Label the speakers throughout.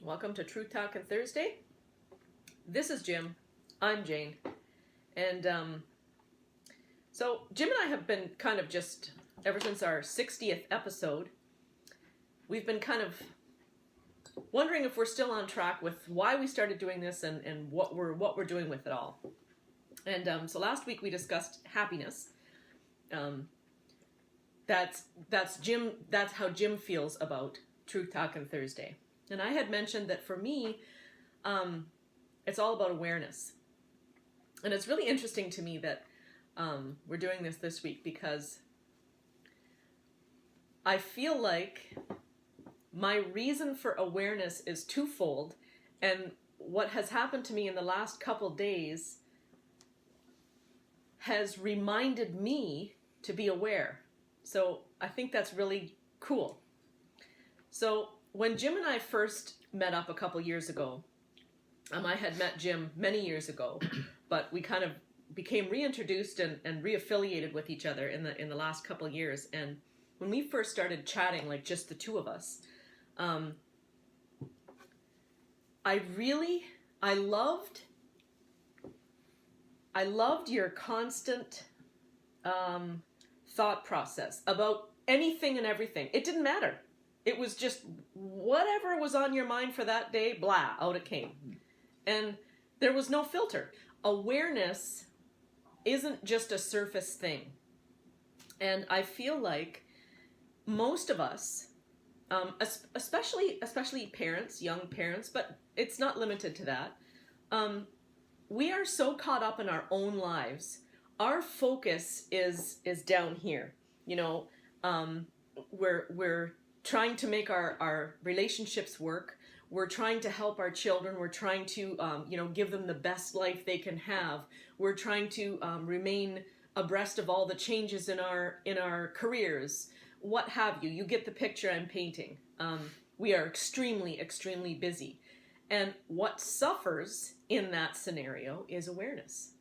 Speaker 1: Welcome to Truth Talkin Thursday. This is Jim. I'm Jane. And so Jim and I have been kind of just, ever since our 60th episode, we've been kind of wondering if we're still on track with why we started doing this and what we're doing with it all. And so last week we discussed happiness. That's how Jim feels about Truth Talkin Thursday. And I had mentioned that for me, it's all about awareness. And it's really interesting to me that we're doing this week because I feel like my reason for awareness is twofold. And what has happened to me in the last couple days has reminded me to be aware. So I think that's really cool. So when Jim and I first met up a couple years ago, I had met Jim many years ago, but we kind of became reintroduced and reaffiliated with each other in the last couple of years. And when we first started chatting, like just the two of us, I loved your constant thought process about anything and everything. It didn't matter. It was just whatever was on your mind for that day, blah, out it came. And there was no filter. Awareness isn't just a surface thing. And I feel like most of us, especially parents, young parents, but it's not limited to that, we are so caught up in our own lives. Our focus is down here. You know, we're trying to make our relationships work. We're trying to help our children. We're trying to, give them the best life they can have. We're trying to remain abreast of all the changes in our careers. What have you? You get the picture I'm painting. We are extremely, extremely busy. And what suffers in that scenario is awareness.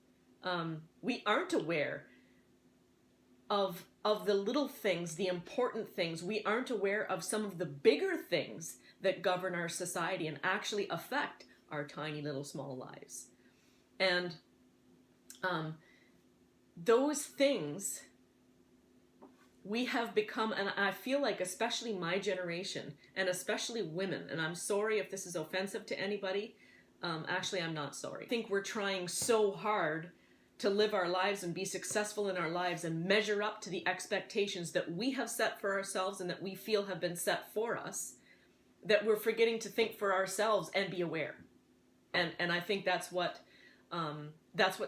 Speaker 1: We aren't aware of the little things, the important things. We aren't aware of some of the bigger things that govern our society and actually affect our tiny little small lives. And those things we have become, and I feel like especially my generation, and especially women, and I'm sorry if this is offensive to anybody, actually I'm not sorry. I think we're trying so hard to live our lives and be successful in our lives and measure up to the expectations that we have set for ourselves and that we feel have been set for us, that we're forgetting to think for ourselves and be aware. And I think that's what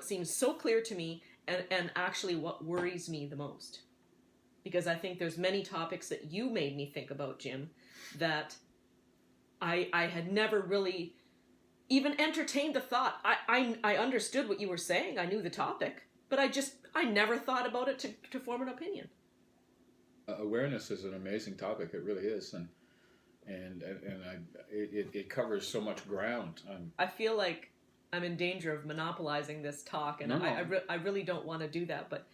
Speaker 1: seems so clear to me and actually what worries me the most. Because I think there's many topics that you made me think about, Jim, that I had never really even entertained the thought. I understood what you were saying. I knew the topic, but I never thought about it to form an opinion.
Speaker 2: Awareness is an amazing topic. It really is, and it covers so much ground.
Speaker 1: I feel like I'm in danger of monopolizing this talk, and
Speaker 2: No.
Speaker 1: I really don't want to do that. But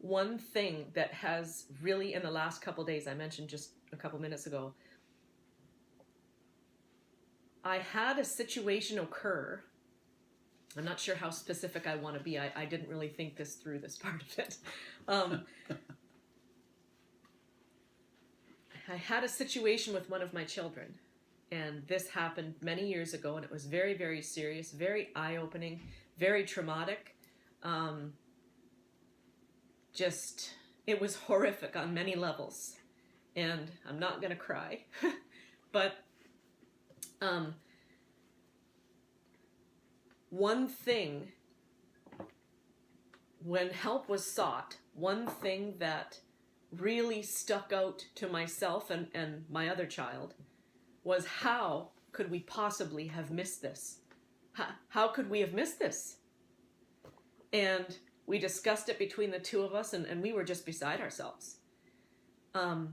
Speaker 1: one thing that has really, in the last couple days, I mentioned just a couple minutes ago, I had a situation occur. I'm not sure how specific I want to be. I didn't really think this through, this part of it. I had a situation with one of my children, and this happened many years ago, and it was very, very serious, very eye-opening, very traumatic. It was horrific on many levels, and I'm not going to cry, but one thing, when help was sought, one thing that really stuck out to myself and my other child was, how could we possibly have missed this? How could we have missed this? And we discussed it between the two of us, and we were just beside ourselves. But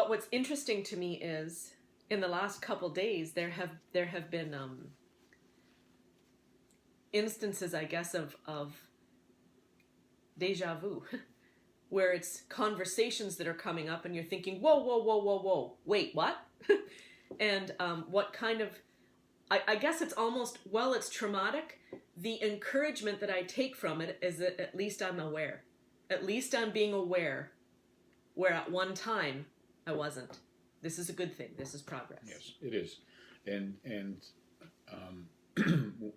Speaker 1: what's interesting to me is, in the last couple days, there have been instances, I guess, of deja vu, where it's conversations that are coming up and you're thinking, whoa, whoa, whoa, whoa, whoa, wait, what? And what kind of, I guess it's almost, well, it's traumatic. The encouragement that I take from it is that at least I'm aware. At least I'm being aware, where at one time I wasn't. This is a good thing. This is progress.
Speaker 2: Yes, it is. And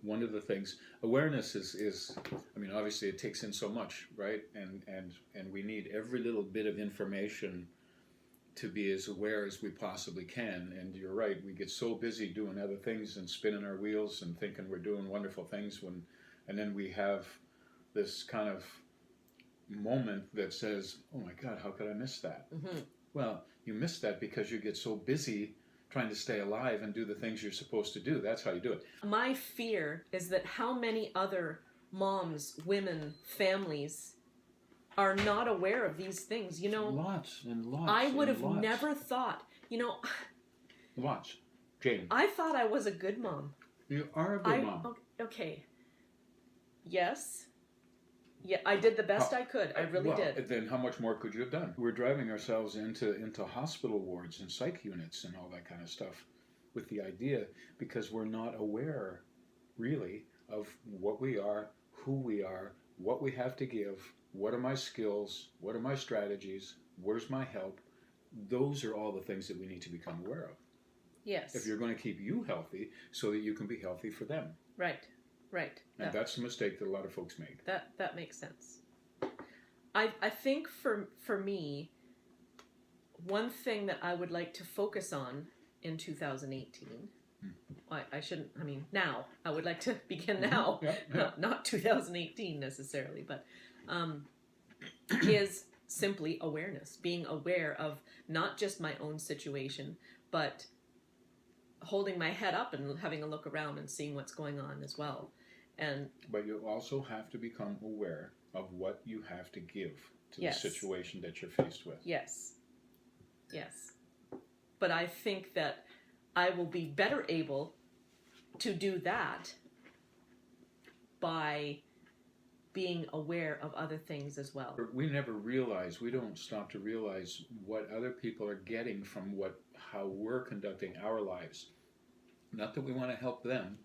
Speaker 2: one of the things, awareness is, I mean, obviously it takes in so much, right? And we need every little bit of information to be as aware as we possibly can. And you're right, we get so busy doing other things and spinning our wheels and thinking we're doing wonderful things and then we have this kind of moment that says, oh my God, how could I miss that?
Speaker 1: Mm-hmm.
Speaker 2: Well, you miss that because you get so busy trying to stay alive and do the things you're supposed to do. That's how you do it.
Speaker 1: My fear is that how many other moms, women, families are not aware of these things. You know,
Speaker 2: Lots and lots.
Speaker 1: I would have
Speaker 2: lots.
Speaker 1: never thought, you know,
Speaker 2: Lots. Jane.
Speaker 1: I thought I was a good mom.
Speaker 2: You are a good mom.
Speaker 1: Okay. Yes. Yeah, I did the best I could. I really did.
Speaker 2: Then how much more could you have done? We're driving ourselves into hospital wards and psych units and all that kind of stuff with the idea because we're not aware really of what we are, who we are, what we have to give, what are my skills, what are my strategies, where's my help. Those are all the things that we need to become aware of.
Speaker 1: Yes.
Speaker 2: If you're going to keep you healthy so that you can be healthy for them.
Speaker 1: Right. Right.
Speaker 2: And that's the mistake that a lot of folks make.
Speaker 1: That makes sense. I think for me, one thing that I would like to focus on in 2018, I shouldn't, I mean, now, I would like to begin now, not 2018 necessarily, but is simply awareness, being aware of not just my own situation, but holding my head up and having a look around and seeing what's going on as well.
Speaker 2: But you also have to become aware of what you have to give to the situation that you're faced with.
Speaker 1: Yes. Yes. But I think that I will be better able to do that by being aware of other things as well.
Speaker 2: We never realize, we don't stop to realize what other people are getting from how we're conducting our lives. Not that we want to help them.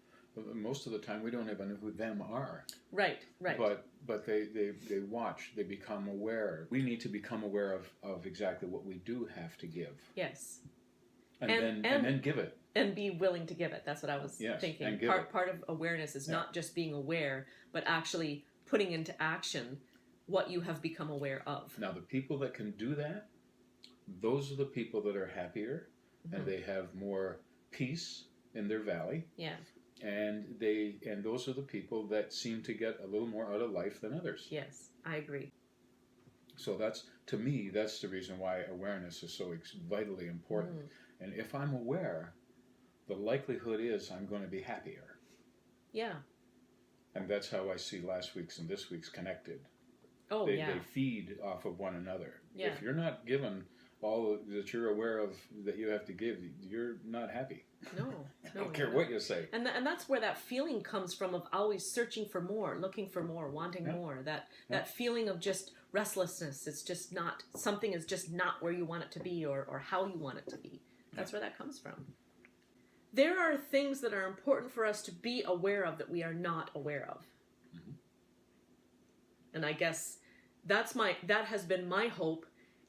Speaker 2: Most of the time, we don't even know who them are.
Speaker 1: Right, right.
Speaker 2: But they watch, they become aware. We need to become aware of exactly what we do have to give.
Speaker 1: Yes.
Speaker 2: And then give it.
Speaker 1: And be willing to give it. That's what I was thinking.
Speaker 2: And give
Speaker 1: Part of awareness is not just being aware, but actually putting into action what you have become aware of.
Speaker 2: Now, the people that can do that, those are the people that are happier, and they have more peace in their valley.
Speaker 1: Yeah.
Speaker 2: And those are the people that seem to get a little more out of life than others.
Speaker 1: Yes, I agree.
Speaker 2: So to me, that's the reason why awareness is so vitally important. And if I'm aware, the likelihood is I'm going to be happier.
Speaker 1: Yeah.
Speaker 2: And that's how I see last week's and this week's connected.
Speaker 1: Oh,
Speaker 2: They feed off of one another.
Speaker 1: Yeah.
Speaker 2: If you're not given all that you're aware of that you have to give, you're not happy.
Speaker 1: No.
Speaker 2: I don't care what you say.
Speaker 1: And that's where that feeling comes from of always searching for more, looking for more, wanting more. That feeling of just restlessness. It's just not, something is just not where you want it to be or how you want it to be. That's where that comes from. There are things that are important for us to be aware of that we are not aware of. Mm-hmm. And I guess that has been my hope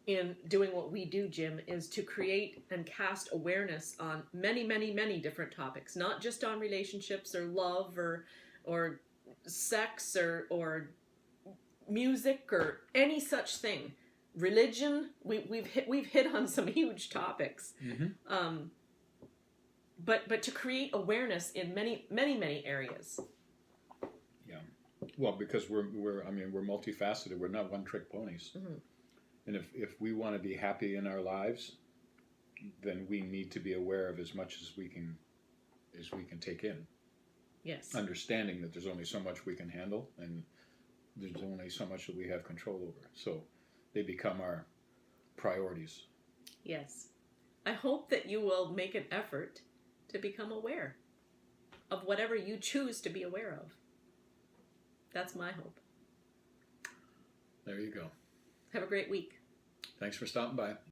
Speaker 1: in doing what we do, Jim, is to create and cast awareness on many, many, many different topics, not just on relationships or love or sex or music or any such thing. Religion, we've hit on some huge topics. Mm-hmm. But to create awareness in many, many, many areas.
Speaker 2: Yeah. Well, because we're multifaceted. We're not one-trick ponies. Mm-hmm. And if we want to be happy in our lives, then we need to be aware of as much as we can take in.
Speaker 1: Yes.
Speaker 2: Understanding that there's only so much we can handle, and there's only so much that we have control over. So they become our priorities.
Speaker 1: Yes. I hope that you will make an effort to become aware of whatever you choose to be aware of. That's my hope.
Speaker 2: There you go.
Speaker 1: Have a great week.
Speaker 2: Thanks for stopping by.